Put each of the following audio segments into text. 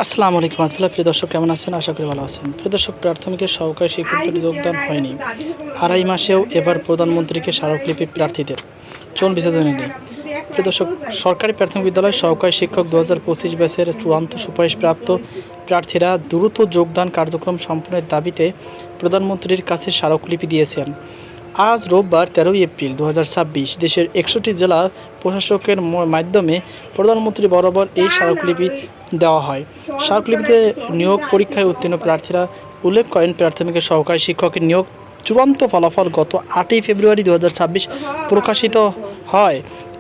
আসসালামু আলাইকুম রহমতুল্লাহ। প্রিয় দর্শক, কেমন আছেন? আশা করি ভালো আছেন। প্রিয় দর্শক, প্রাথমিকের সহকারী শিক্ষকদের যোগদান হয়নি আড়াই মাসেও এবার প্রধানমন্ত্রীকে স্মারকলিপি প্রার্থীদের। চলুন বিস্তারিত নিয়ে। প্রিয় দর্শক, সরকারি প্রাথমিক বিদ্যালয়ের সহকারী শিক্ষক 2025 ব্যাচের চূড়ান্ত সুপারিশপ্রাপ্ত প্রার্থীরা দ্রুত যোগদান কার্যক্রম সম্পন্নের দাবিতে প্রধানমন্ত্রীর কাছে স্মারকলিপি দিয়েছেন। আজ রোববার 13 এপ্রিল 2026 দেশের 61 জেলা প্রশাসকের মাধ্যমে প্রধানমন্ত্রী বরাবর এই স্মারকলিপি দেওয়া হয়। স্মারকলিপিতে নিয়োগ পরীক্ষায় উত্তীর্ণ প্রার্থীরা উল্লেখ করেন, প্রাথমিকের সহকারী শিক্ষকের নিয়োগ চূড়ান্ত ফলাফল গত 8 ফেব্রুয়ারি 2026 প্রকাশিত হয়।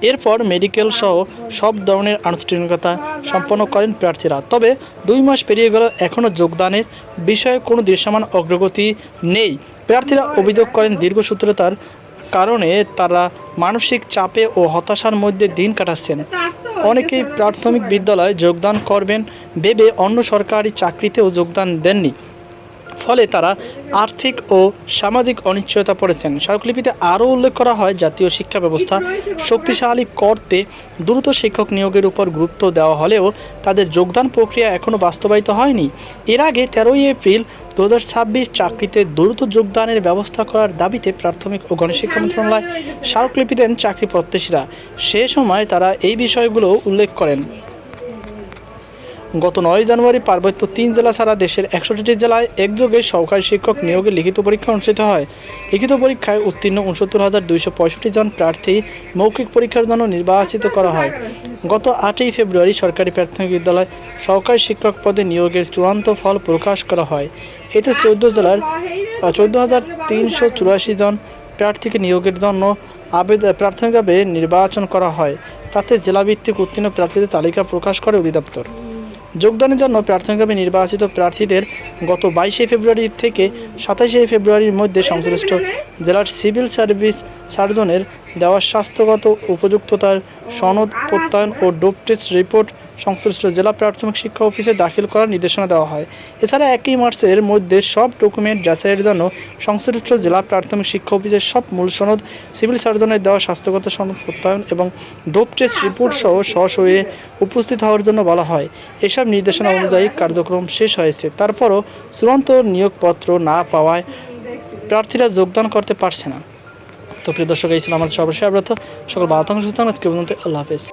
এরপর মেডিকেল সহ সব ধরনের আনুষ্ঠানিকতা সম্পন্ন করেন প্রার্থীরা। তবে 2 মাস পেরিয়ে গেল, এখনও যোগদানের বিষয়ে কোনো দৃশ্যমান অগ্রগতি নেই। প্রার্থীরা অভিযোগ করেন, দীর্ঘসূত্রতার কারণে তারা মানসিক চাপে ও হতাশার মধ্যে দিন কাটাচ্ছেন। অনেকেই প্রাথমিক বিদ্যালয়ে যোগদান করবেন ভেবে অন্য সরকারি চাকরিতেও যোগদান দেননি, ফলে তারা আর্থিক ও সামাজিক অনিশ্চয়তা পড়েছেন। স্মারকলিপিতে আরও উল্লেখ করা হয়, জাতীয় শিক্ষা ব্যবস্থা শক্তিশালী করতে দ্রুত শিক্ষক নিয়োগের উপর গুরুত্ব দেওয়া হলেও তাদের যোগদান প্রক্রিয়া এখনও বাস্তবায়িত হয়নি। এর আগে 13 এপ্রিল 2026 চাকরিতে দ্রুত যোগদানের ব্যবস্থা করার দাবিতে প্রাথমিক ও গণশিক্ষা মন্ত্রণালয় স্মারকলিপি দেন চাকরি প্রত্যাশীরা। সে সময় তারা এই বিষয়গুলো উল্লেখ করেন। গত 9 জানুয়ারি পার্বত্য 3 জেলা ছাড়া দেশের 61টি জেলায় একযোগে সহকারী শিক্ষক নিয়োগের লিখিত পরীক্ষা অনুষ্ঠিত হয়। লিখিত পরীক্ষায় উত্তীর্ণ 69,265 জন প্রার্থী মৌখিক পরীক্ষার জন্য নির্বাচিত করা হয়। গত 8 ফেব্রুয়ারি সরকারি প্রাথমিক বিদ্যালয় সহকারী শিক্ষক পদে নিয়োগের চূড়ান্ত ফল প্রকাশ করা হয়। এতে 14 জেলার 14,384 জন প্রার্থীকে নিয়োগের জন্য প্রাথমিকভাবে নির্বাচন করা হয়। তাতে জেলাভিত্তিক উত্তীর্ণ প্রার্থীদের তালিকা প্রকাশ করে অধিদপ্তর। যোগদানের জন্য প্রাথমিকভাবে নির্বাচিত প্রার্থীদের গত 22 ফেব্রুয়ারি থেকে 27 ফেব্রুয়ারির মধ্যে সংশ্লিষ্ট জেলার সিভিল সার্ভিস সার্জনের দেওয়া স্বাস্থ্যগত উপযুক্ততার সনদ প্রত্যয়ন ও ডোপ টেস্ট রিপোর্ট সংশ্লিষ্ট জেলা প্রাথমিক শিক্ষা অফিসে দাখিল করার নির্দেশনা দেওয়া হয়। এছাড়া 1 মার্চের মধ্যে সব ডকুমেন্ট যাচাইয়ের জন্য সংশ্লিষ্ট জেলা প্রাথমিক শিক্ষা অফিসের সব মূল সনদ, সিভিল সার্জনের দেওয়া স্বাস্থ্যগত সনদ প্রত্যয়ন এবং ডোপ টেস্ট রিপোর্ট সহ সশরীরে উপস্থিত হওয়ার জন্য বলা হয়। এসব নির্দেশনা অনুযায়ী কার্যক্রম শেষ হয়েছে। তারপরও চূড়ান্ত নিয়োগপত্র না পাওয়ায় প্রার্থীরা যোগদান করতে পারছে না। তো প্রিয় দর্শক, এই ছিল আমাদের সর্বশেষ আপডেট। সকল ভালো থাকুন, সুস্থ থাকুন। আজকে পর্যন্ত আল্লাহ হাফেজ।